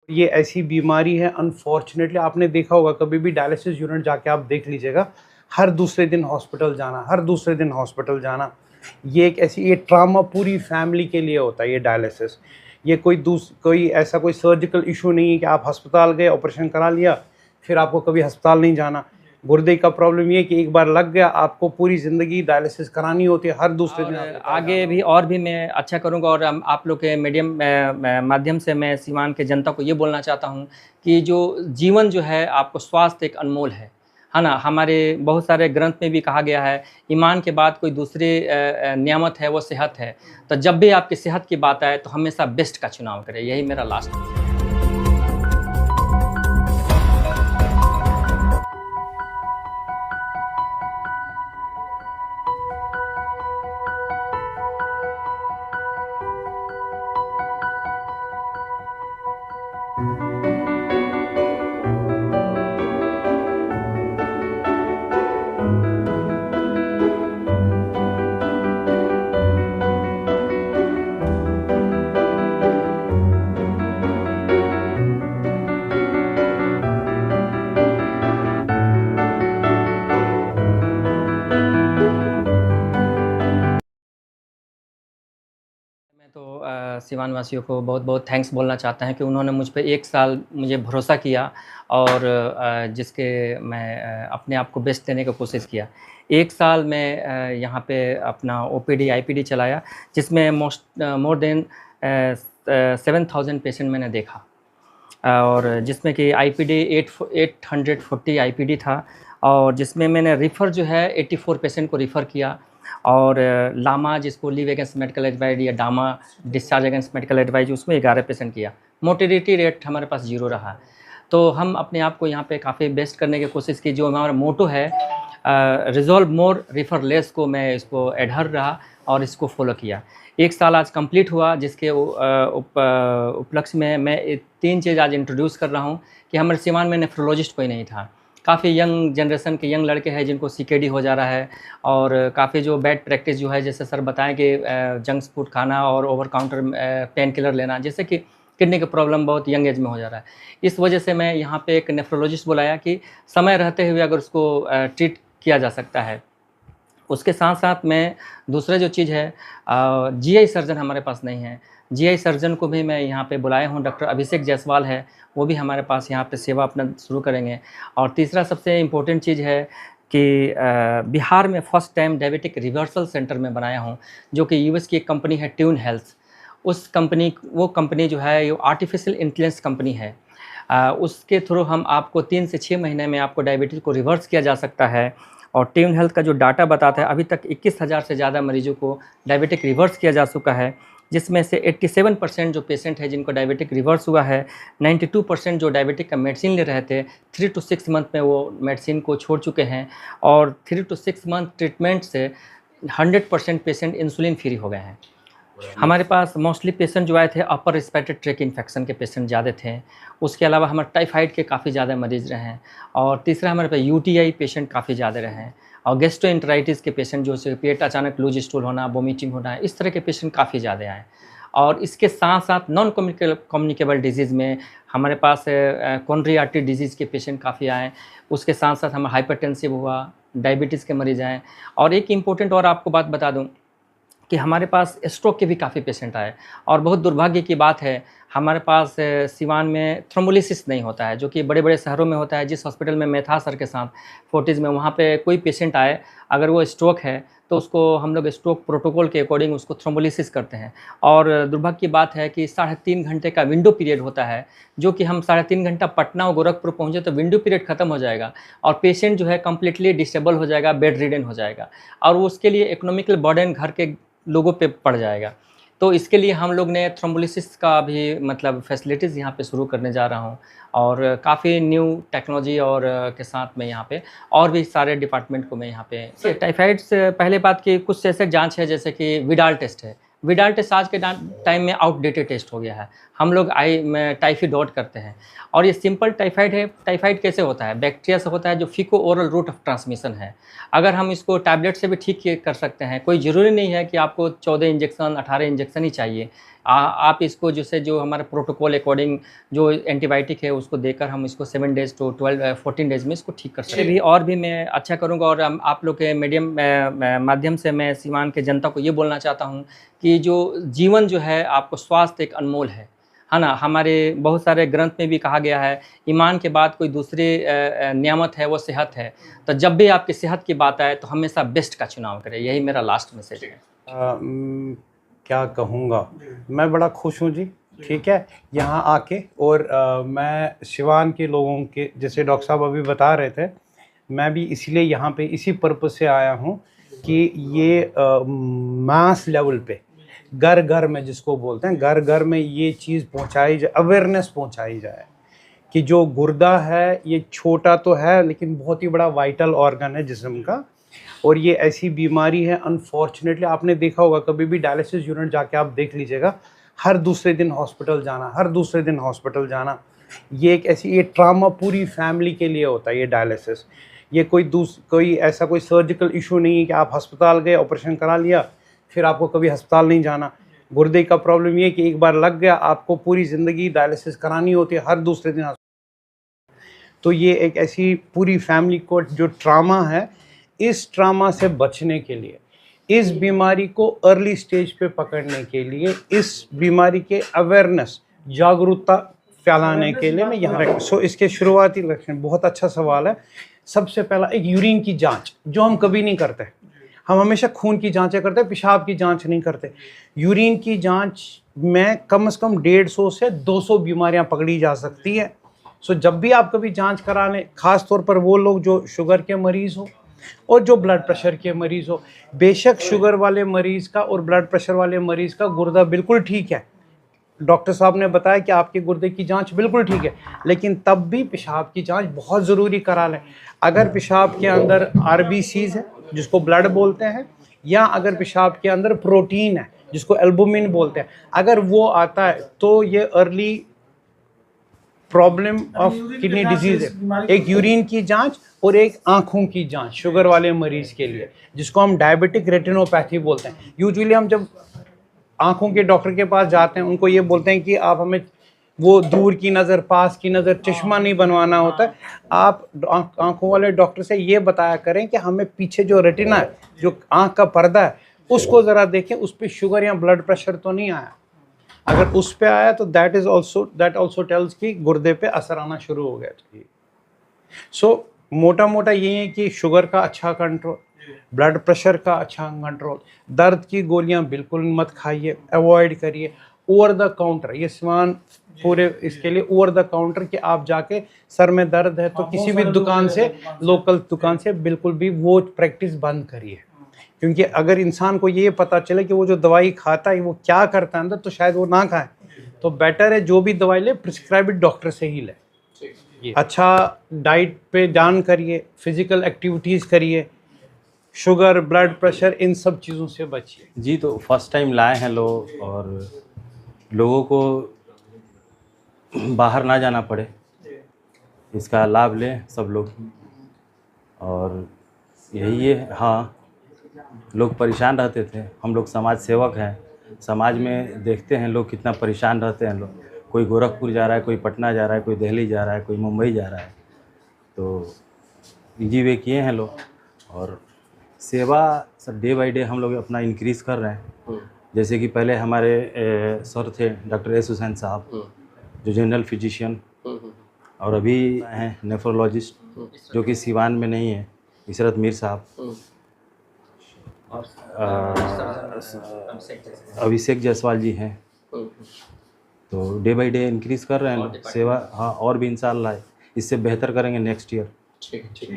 ये ऐसी बीमारी है, अनफॉर्चुनेटली आपने देखा होगा, कभी भी डायलिसिस यूनिट जाके आप देख लीजिएगा, हर दूसरे दिन हॉस्पिटल जाना, हर दूसरे दिन हॉस्पिटल जाना। ये एक ऐसी, ये ट्रामा पूरी फैमिली के लिए होता है ये डायलिसिस। ये कोई ऐसा कोई सर्जिकल इशू नहीं है कि आप अस्पताल गए, ऑपरेशन करा लिया, फिर आपको कभी अस्पताल नहीं जाना। गुर्दे का प्रॉब्लम ये है कि एक बार लग गया, आपको पूरी ज़िंदगी डायलिसिस करानी होती है, हर दूसरे दिन अस्पताल आगे जाना भी और भी मैं अच्छा करूँगा। और आप लोग के मीडियम माध्यम से मैं सीवान के जनता को ये बोलना चाहता हूँ कि जो जीवन जो है, आपको स्वास्थ्य एक अनमोल है ना? हमारे बहुत सारे ग्रंथ में भी कहा गया है, ईमान के बाद कोई दूसरी नियामत है वो सेहत है। तो जब भी आपकी सेहत की बात आए तो हमेशा बेस्ट का चुनाव करें, यही मेरा लास्ट। मैं तो सिवान वासियों को बहुत-बहुत थैंक्स बोलना चाहता है कि उन्होंने मुझ पे 1 साल मुझे भरोसा किया और जिसके मैं अपने आप को बेस्ट देने की कोशिश किया। 1 साल मैं यहाँ पे अपना ओपीडी, आईपीडी चलाया, जिसमें मोर देन 7000 पेशेंट मैंने देखा। और जिसमें कि आईपीडी 840 आईपीडी था, और जिसमें मैंने रिफ़र जो है 84 पेशेंट को रिफ़र किया। और लामा, जिसको लीव अगेंस्ट मेडिकल एडवाइस, या डामा, डिस्चार्ज अगेंस्ट मेडिकल एडवाइस, उसमें 11 पेशेंट किया। मोर्टेलिटी रेट हमारे पास 0 रहा। तो हम अपने आप को यहाँ पे काफ़ी बेस्ट करने की कोशिश की। जो हमारा मोटो है, रिज़ॉल्व मोर रिफ़र लेस, को मैं इसको एडहर रहा और इसको फॉलो किया। 1 साल आज कंप्लीट हुआ, जिसके उपलक्ष्य में मैं 3 चीज़ आज इंट्रोड्यूस कर रहा हूँ कि हमारे सीवान में नेफ्रोलॉजिस्ट कोई नहीं था। काफ़ी यंग जनरेशन के यंग लड़के हैं जिनको सीकेडी हो जा रहा है, और काफ़ी जो बैड प्रैक्टिस जो है, जैसे सर बताएं कि जंक फूड खाना और ओवर काउंटर पेन किलर लेना, जैसे कि किडनी का प्रॉब्लम बहुत यंग एज में हो जा रहा है। इस वजह से मैं यहाँ पे एक नेफ्रोलॉजिस्ट बुलाया कि समय रहते हुए अगर उसको ट्रीट किया जा सकता है। उसके साथ-साथ में दूसरा जो चीज़ है, जीआई सर्जन हमारे पास नहीं है। जीआई सर्जन को भी मैं यहाँ पे बुलाया हूँ, डॉक्टर अभिषेक जायसवाल है, वो भी हमारे पास यहाँ पे सेवा अपना शुरू करेंगे। और तीसरा सबसे इम्पोर्टेंट चीज़ है कि बिहार में first time diabetic reversal centre मैं बनाया हूँ, जो कि यूएस की एक कंपनी है ट्यून हेल्थ। वो कंपनी जो है, ये आर्टिफिशियल इंटेलिजेंस कंपनी है। उसके थ्रू हम आपको 3 से 6 महीने में आपको डायबिटीज़ को रिवर्स किया जा सकता है। और ट्यून हेल्थ का जो डाटा बताता है, अभी तक 21,000 से ज़्यादा मरीजों को डायबिटिक रिवर्स किया जा चुका है, जिसमें से 87% जो पेशेंट है जिनको डायबिटिक रिवर्स हुआ है, 92% जो डायबिटिक का मेडिसिन ले रहे थे, 3 to 6 मंथ में वो मेडिसिन को छोड़ चुके हैं। और 3 to 6 मंथ ट्रीटमेंट से 100% पेशेंट इंसुलिन फ्री हो गए हैं। हमारे पास मोस्टली पेशेंट जो आए थे, अपर रिस्पिरेटरी ट्रैक इन्फेक्शन के पेशेंट ज़्यादा थे। उसके अलावा हमारे टाइफाइड के काफ़ी ज़्यादा मरीज़ रहे हैं। और तीसरा हमारे पास यूटीआई पेशेंट काफ़ी ज़्यादा रहे हैं। और गैस्ट्रोएंटेराइटिस के पेशेंट, जो से पेट अचानक लूज स्टूल होना, वोमिटिंग होना, इस तरह के पेशेंट काफ़ी ज़्यादा आए। और इसके साथ-साथ नॉन कम्युनिकेबल डिजीज़ में हमारे पास कोरोनरी आर्टरी डिजीज़ के पेशेंट काफ़ी आए। उसके साथ-साथ हमारा हाइपरटेंसिव हुआ, डायबिटीज़ के मरीज़ आए। और एक इम्पोर्टेंट और आपको बात बता दूँ कि हमारे पास स्ट्रोक के भी काफ़ी पेशेंट आए। और बहुत दुर्भाग्य की बात है, हमारे पास सिवान में थ्रोम्बोलिसिस नहीं होता है, जो कि बड़े-बड़े शहरों में होता है। जिस हॉस्पिटल में मैं था सर के साथ, फोर्टिज़ में, वहाँ पे कोई पेशेंट आए, अगर वो स्ट्रोक है तो उसको हम लोग स्ट्रोक प्रोटोकॉल के अकॉर्डिंग उसको थ्रोम्बोलिसिस करते हैं। और दुर्भाग्य की बात है कि 3.5 घंटे का विंडो पीरियड होता है, जो कि हम 3.5 घंटा पटना और गोरखपुर पहुँचे तो विंडो पीरियड खत्म हो जाएगा और पेशेंट जो है कंप्लीटली डिसेबल हो जाएगा, बेड रिडन हो जाएगा, और उसके लिए इकोनॉमिकल बर्डन घर के लोगों पे पड़ जाएगा। तो इसके लिए हम लोग ने थ्रोम्बोलिसिस का भी मतलब फैसिलिटीज़ यहाँ पे शुरू करने जा रहा हूँ। और काफ़ी न्यू टेक्नोलॉजी और के साथ में यहाँ पे और भी सारे डिपार्टमेंट को मैं यहाँ पे टाइफाइड से पहले बात की कुछ ऐसे जाँच है, जैसे कि विडाल टेस्ट है। विडाल टेस्ट आज के टाइम में आउटडेटेड टेस्ट हो गया है। हम लोग टाइफिडॉट करते हैं, और ये सिंपल टाइफाइड है। टाइफाइड कैसे होता है? बैक्टीरिया से होता है, जो फीको ओरल रूट ऑफ ट्रांसमिशन है। अगर हम इसको टैबलेट से भी ठीक कर सकते हैं, कोई ज़रूरी नहीं है कि आपको 14 इंजेक्शन 18 इंजेक्शन ही चाहिए। आप इसको जैसे जो हमारा प्रोटोकॉल अकॉर्डिंग जो एंटीबायोटिक है उसको देकर हम इसको 7 डेज़ टू 14 डेज़ में इसको ठीक कर सकते हैं। भी और भी मैं अच्छा करूँगा और आप लोग के मीडियम माध्यम से मैं सीवान के जनता को ये बोलना चाहता हूँ कि जो जीवन जो है आपको स्वास्थ्य एक अनमोल है ना? हमारे बहुत सारे ग्रंथ में भी कहा गया है, ईमान के बाद कोई दूसरी नियामत है वो सेहत है। तो जब भी आपकी सेहत की बात आए तो हमेशा बेस्ट का चुनाव करें, यही मेरा लास्ट मैसेज है। क्या कहूँगा, मैं बड़ा खुश हूँ जी, ठीक है, यहाँ आके। और मैं सिवान के लोगों के, जैसे डॉक्टर साहब अभी बता रहे थे, मैं भी इसलिए यहाँ पे इसी पर्पज़ से आया हूँ कि ये मास लेवल पे घर घर में, जिसको बोलते हैं घर घर में, ये चीज़ पहुँचाई जाए, अवेयरनेस पहुँचाई जाए कि जो गुर्दा है ये छोटा तो है लेकिन बहुत ही बड़ा वाइटल ऑर्गन है जिस्म का, और ये ऐसी बीमारी है अनफॉर्चुनेटली, आपने देखा होगा कभी भी डायलिसिस यूनिट जाके आप देख लीजिएगा, हर दूसरे दिन हॉस्पिटल जाना, हर दूसरे दिन हॉस्पिटल जाना। ये एक ऐसी, ये ट्रामा पूरी फैमिली के लिए होता है ये डायलिसिस। ये कोई ऐसा कोई सर्जिकल इशू नहीं है कि आप अस्पताल गए, ऑपरेशन करा लिया, फिर आपको कभी अस्पताल नहीं जाना। गुर्दे का प्रॉब्लम ये है कि एक बार लग गया आपको पूरी ज़िंदगी डायलिसिस करानी होती है, हर दूसरे दिन। तो ये एक ऐसी पूरी फैमिली को जो ट्रामा है, इस ट्रामा से बचने के लिए, इस बीमारी को अर्ली स्टेज पे पकड़ने के लिए, इस बीमारी के अवेयरनेस, जागरूकता फैलाने के लिए मैं यहाँ इसके शुरुआती लक्षण, बहुत अच्छा सवाल है। सबसे पहला एक यूरिन की जांच, जो हम कभी नहीं करते। हम हमेशा खून की जांचें करते हैं, पेशाब की जांच नहीं करते। यूरिन की जांच में कम से कम 150 से 200 बीमारियां पकड़ी जा सकती है। सो जब भी आप कभी जांच करा लें, ख़ास तौर पर वो लोग जो शुगर के मरीज़ हो और जो ब्लड प्रेशर के मरीज़ हो। बेशक शुगर वाले मरीज़ का और ब्लड प्रेशर वाले मरीज़ का गुर्दा बिल्कुल ठीक है, डॉक्टर साहब ने बताया कि आपके गुर्दे की जांच बिल्कुल ठीक है, लेकिन तब भी पेशाब की जांच बहुत ज़रूरी करा लें। अगर पेशाब के अंदर आरबीसीज है, जिसको ब्लड बोलते हैं, या अगर पेशाब के अंदर प्रोटीन है, जिसको एल्बुमिन बोलते हैं, अगर वो आता है तो ये early problem of kidney disease है। एक यूरिन की जांच और एक आँखों की जांच शुगर वाले मरीज़ के लिए, जिसको हम डायबिटिक रेटिनोपैथी बोलते हैं। यूजुअली हम जब आँखों के डॉक्टर के पास जाते हैं, उनको ये बोलते हैं कि आप हमें वो दूर की नज़र, पास की नज़र, चश्मा नहीं बनवाना होता है। आप आँखों वाले डॉक्टर से ये बताया करें कि हमें पीछे जो रेटिना है, जो आँख का पर्दा है, उसको ज़रा देखें, उस पर शुगर या ब्लड प्रेशर तो नहीं आया। अगर उस पे आया तो दैट ऑल्सो टेल्स कि गुर्दे पे असर आना शुरू हो गया था। सो मोटा मोटा ये है कि शुगर का अच्छा कंट्रोल, ब्लड प्रेशर का अच्छा कंट्रोल, दर्द की गोलियां बिल्कुल मत खाइए, अवॉइड करिए। ओवर द काउंटर, ये सामान पूरे इसके लिए ओवर द काउंटर कि आप जाके सर में दर्द है तो किसी भी दुकान से, लोकल दुकान से बिल्कुल भी वो प्रैक्टिस बंद करिए। क्योंकि अगर इंसान को ये पता चले कि वो जो दवाई खाता है वो क्या करता है अंदर, तो शायद वो ना खाए। तो बेटर है जो भी दवाई ले प्रिस्क्राइब्ड डॉक्टर से ही ले। अच्छा डाइट पे ध्यान करिए, फिजिकल एक्टिविटीज़ करिए, शुगर, ब्लड प्रेशर, इन सब चीज़ों से बचिए। जी, तो फर्स्ट टाइम लाए हैं लोग, और लोगों को बाहर ना जाना पड़े, इसका लाभ लें सब लोग। और यही है, हाँ, लोग परेशान रहते थे, हम लोग समाज सेवक हैं, समाज में देखते हैं लोग कितना परेशान रहते हैं लोग। कोई गोरखपुर जा रहा है, कोई पटना जा रहा है, कोई दिल्ली जा रहा है, कोई मुंबई जा रहा है। तो इजी वे किए हैं लोग, और सेवा सब डे बाय डे हम लोग अपना इंक्रीज़ कर रहे हैं। जैसे कि पहले हमारे सर थे डॉक्टर एस हुसैन साहब, जो जनरल फिजिशियन, और अभी हैं नेफ्रोलॉजिस्ट जो कि सिवान में नहीं है, इशरत मीर साहब, अभिषेक जायसवाल जी हैं। तो डे बाय डे इंक्रीज़ कर रहे हैं लोग सेवा। हाँ, और भी इंशाल्लाह इससे बेहतर करेंगे नेक्स्ट ईयर। ठीक है। जी।